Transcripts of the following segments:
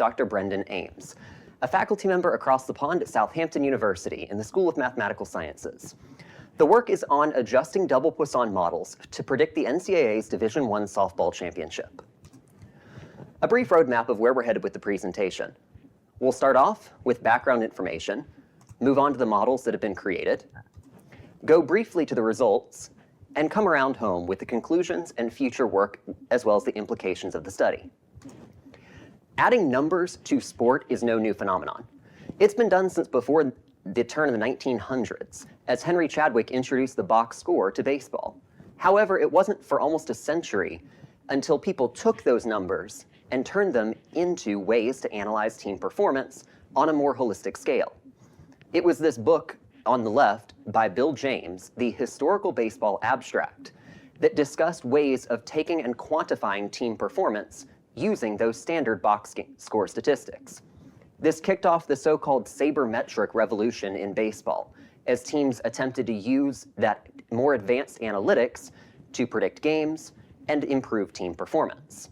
Dr. Brendan Ames, a faculty member across the pond at Southampton University in the School of Mathematical Sciences. The work is on adjusting double Poisson models to predict the NCAA's Division I softball championship. A brief roadmap of where we're headed with the presentation. We'll start off with background information, move on to the models that have been created, go briefly to the results, and come around home with the conclusions and future work, as well as the implications of the study. Adding numbers to sport is no new phenomenon. It's been done since before the turn of the 1900s, as Henry Chadwick introduced the box score to baseball. However, it wasn't for almost a century until people took those numbers and turned them into ways to analyze team performance on a more holistic scale. It was this book on the left by Bill James, The Historical Baseball Abstract, that discussed ways of taking and quantifying team performance using those standard box score statistics. This kicked off the so-called sabermetric revolution in baseball, as teams attempted to use that more advanced analytics to predict games and improve team performance.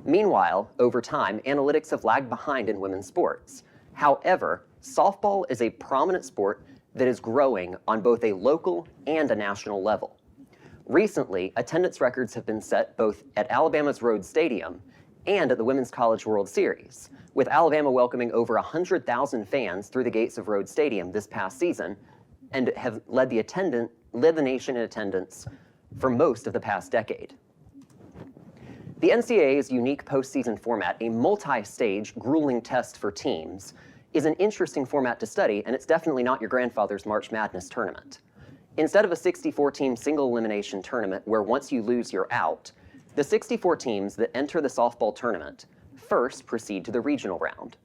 Meanwhile, over time, analytics have lagged behind in women's sports. However, softball is a prominent sport that is growing on both a local and a national level. Recently, attendance records have been set both at Alabama's Rhodes Stadium and at the Women's College World Series, with Alabama welcoming over 100,000 fans through the gates of Rhodes Stadium this past season and have led the nation in attendance for most of the past decade. The NCAA's unique postseason format, a multi-stage, grueling test for teams, is an interesting format to study, and it's definitely not your grandfather's March Madness tournament. Instead of a 64-team single elimination tournament where once you lose, you're out, the 64 teams that enter the softball tournament first proceed to the regional round.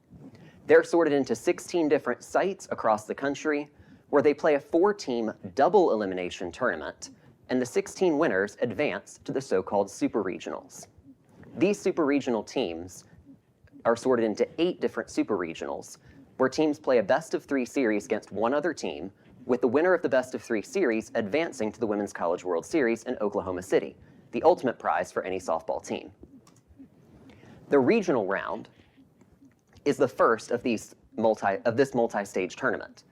They're sorted into 16 different sites across the country where they play a 4-team double elimination tournament, and the 16 winners advance to the so-called super regionals. These super regional teams are sorted into 8 different super regionals, where teams play a best-of-3 series against one other team, with the winner of the best-of-3 series advancing to the Women's College World Series in Oklahoma City, the ultimate prize for any softball team. The regional round is the first of this multi-stage tournament.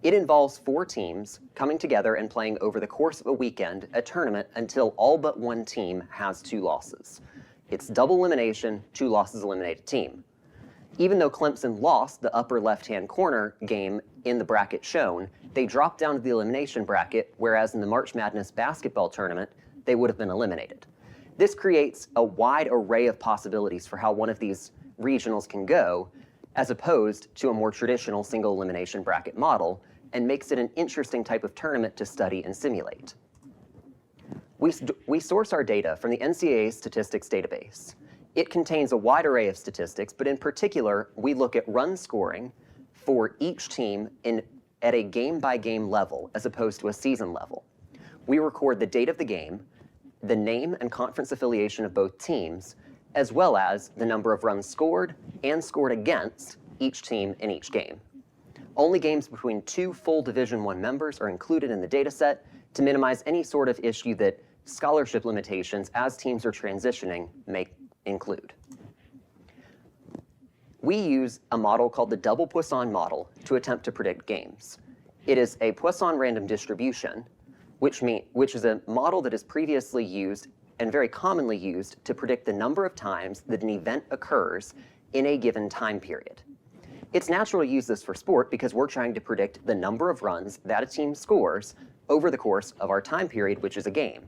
It involves 4 teams coming together and playing over the course of a weekend a tournament until all but one team has 2 losses. It's double elimination, 2 losses eliminate a team. Even though Clemson lost the upper left-hand corner game in the bracket shown, they dropped down to the elimination bracket, whereas in the March Madness basketball tournament, they would have been eliminated. This creates a wide array of possibilities for how one of these regionals can go, as opposed to a more traditional single elimination bracket model, and makes it an interesting type of tournament to study and simulate. We source our data from the NCAA statistics database. It contains a wide array of statistics, but in particular, we look at run scoring for each team at a game-by-game level as opposed to a season level. We record the date of the game, the name and conference affiliation of both teams, as well as the number of runs scored and scored against each team in each game. Only games between 2 full Division I members are included in the data set to minimize any sort of issue that scholarship limitations as teams are transitioning may include. We use a model called the Double Poisson model to attempt to predict games. It is a Poisson random distribution, which is a model that is previously used and very commonly used to predict the number of times that an event occurs in a given time period. It's natural to use this for sport because we're trying to predict the number of runs that a team scores over the course of our time period, which is a game.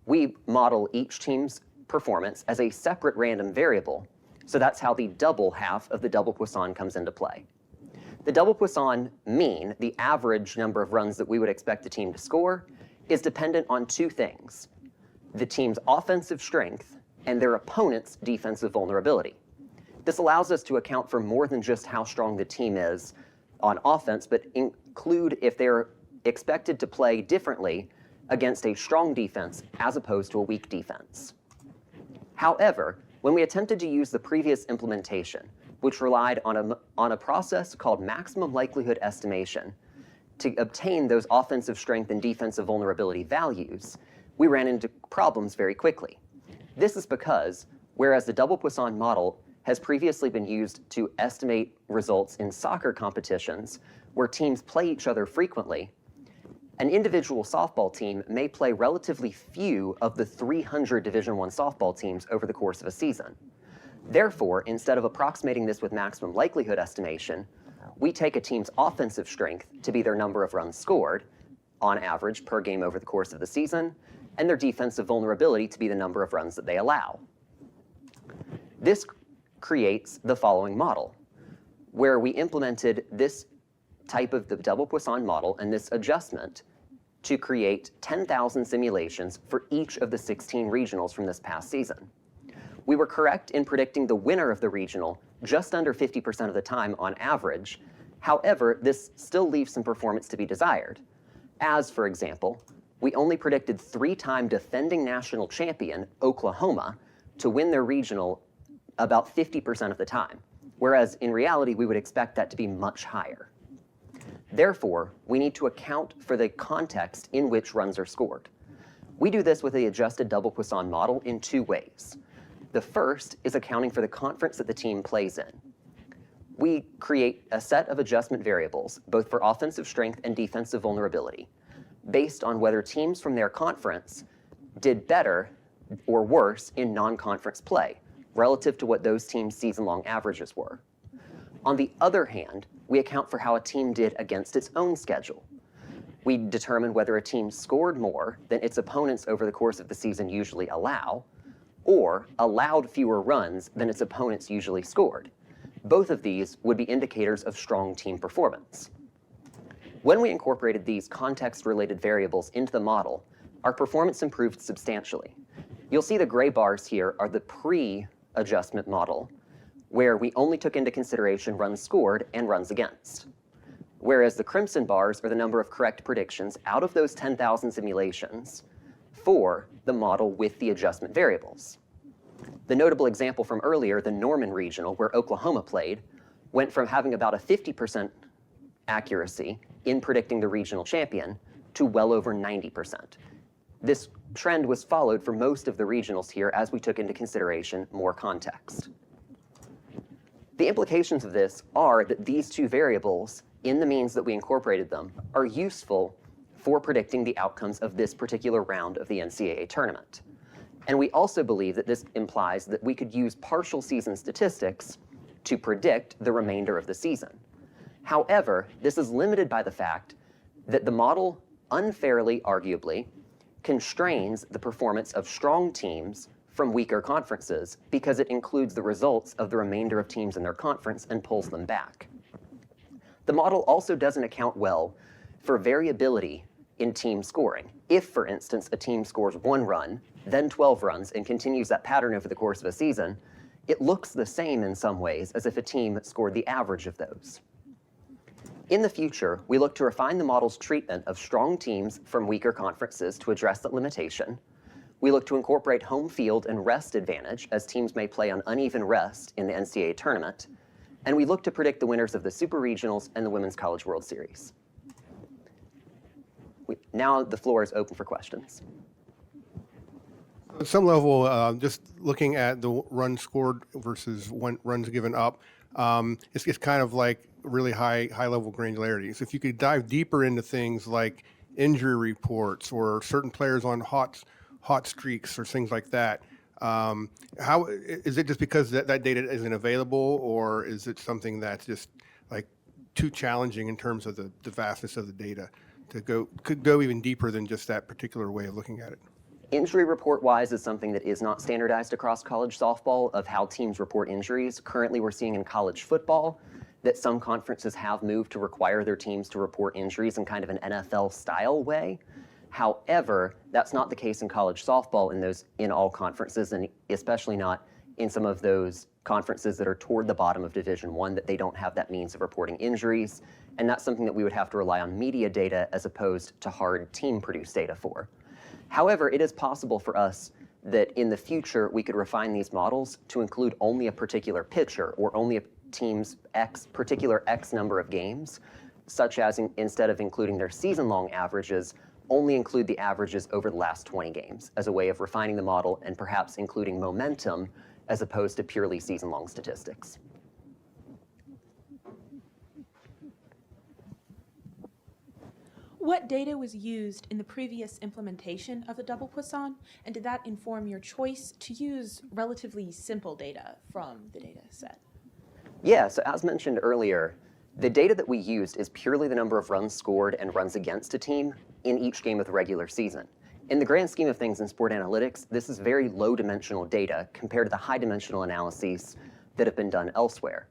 We model each team's performance as a separate random variable, so that's how the double half of the double Poisson comes into play. The double Poisson mean, the average number of runs that we would expect a team to score, is dependent on 2 things: the team's offensive strength and their opponent's defensive vulnerability. This allows us to account for more than just how strong the team is on offense, but include if they're expected to play differently against a strong defense as opposed to a weak defense. However, when we attempted to use the previous implementation, which relied on a process called maximum likelihood estimation to obtain those offensive strength and defensive vulnerability values, we ran into problems very quickly. This is because, whereas the Double Poisson model has previously been used to estimate results in soccer competitions where teams play each other frequently. An individual softball team may play relatively few of the 300 Division I softball teams over the course of a season. Therefore, instead of approximating this with maximum likelihood estimation, we take a team's offensive strength to be their number of runs scored, on average per game over the course of the season, and their defensive vulnerability to be the number of runs that they allow. This creates the following model, where we implemented this type of the Double Poisson model and this adjustment to create 10,000 simulations for each of the 16 regionals from this past season. We were correct in predicting the winner of the regional just under 50% of the time on average. However, this still leaves some performance to be desired. As, for example, we only predicted 3-time defending national champion, Oklahoma, to win their regional about 50% of the time, whereas in reality, we would expect that to be much higher. Therefore, we need to account for the context in which runs are scored. We do this with the adjusted Double Poisson model in 2 ways. The first is accounting for the conference that the team plays in. We create a set of adjustment variables, both for offensive strength and defensive vulnerability, based on whether teams from their conference did better or worse in non-conference play, relative to what those teams' season-long averages were. On the other hand, we account for how a team did against its own schedule. We determine whether a team scored more than its opponents over the course of the season usually allow, or allowed fewer runs than its opponents usually scored. Both of these would be indicators of strong team performance. When we incorporated these context-related variables into the model, our performance improved substantially. You'll see the gray bars here are the pre-adjustment model, where we only took into consideration runs scored and runs against. Whereas the crimson bars are the number of correct predictions out of those 10,000 simulations for the model with the adjustment variables. The notable example from earlier, the Norman Regional, where Oklahoma played, went from having about a 50% accuracy in predicting the regional champion to well over 90%. This trend was followed for most of the regionals here as we took into consideration more context. The implications of this are that these 2 variables, in the means that we incorporated them, are useful for predicting the outcomes of this particular round of the NCAA tournament. And we also believe that this implies that we could use partial season statistics to predict the remainder of the season. However, this is limited by the fact that the model unfairly, arguably, constrains the performance of strong teams from weaker conferences because it includes the results of the remainder of teams in their conference and pulls them back. The model also doesn't account well for variability in team scoring. If, for instance, a team scores 1 run, then 12 runs, and continues that pattern over the course of a season, it looks the same in some ways as if a team scored the average of those. In the future, we look to refine the model's treatment of strong teams from weaker conferences to address that limitation. We look to incorporate home field and rest advantage, as teams may play on uneven rest in the NCAA tournament. And we look to predict the winners of the Super Regionals and the Women's College World Series. Now the floor is open for questions. At some level, just looking at the runs scored versus runs given up, it's kind of like really high level granularity. So if you could dive deeper into things like injury reports or certain players on hot streaks or things like that, how is it just because that data isn't available, or is it something that's just like too challenging in terms of the vastness of the data could go even deeper than just that particular way of looking at it? Injury report-wise is something that is not standardized across college softball of how teams report injuries. Currently, we're seeing in college football that some conferences have moved to require their teams to report injuries in kind of an NFL-style way. However, that's not the case in college softball in all conferences, and especially not in some of those conferences that are toward the bottom of Division I, that they don't have that means of reporting injuries. And that's something that we would have to rely on media data as opposed to hard team-produced data for. However, it is possible for us that in the future we could refine these models to include only a particular pitcher or only a team's particular X number of games, such as instead of including their season-long averages, only include the averages over the last 20 games as a way of refining the model and perhaps including momentum as opposed to purely season-long statistics. What data was used in the previous implementation of the Double Poisson, and did that inform your choice to use relatively simple data from the data set? Yeah, so as mentioned earlier, the data that we used is purely the number of runs scored and runs against a team in each game of the regular season. In the grand scheme of things in sport analytics, this is very low-dimensional data compared to the high-dimensional analyses that have been done elsewhere.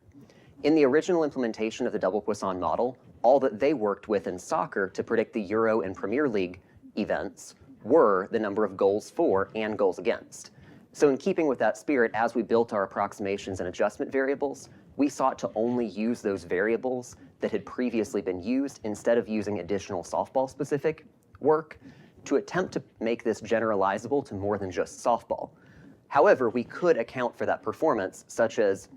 In the original implementation of the Double Poisson model, all that they worked with in soccer to predict the Euro and Premier League events were the number of goals for and goals against. So in keeping with that spirit, as we built our approximations and adjustment variables, we sought to only use those variables that had previously been used instead of using additional softball-specific work to attempt to make this generalizable to more than just softball. However, we could account for that performance, such as,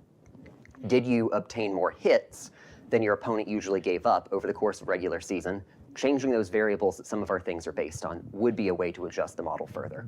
did you obtain more hits than your opponent usually gave up over the course of regular season? Changing those variables that some of our things are based on would be a way to adjust the model further.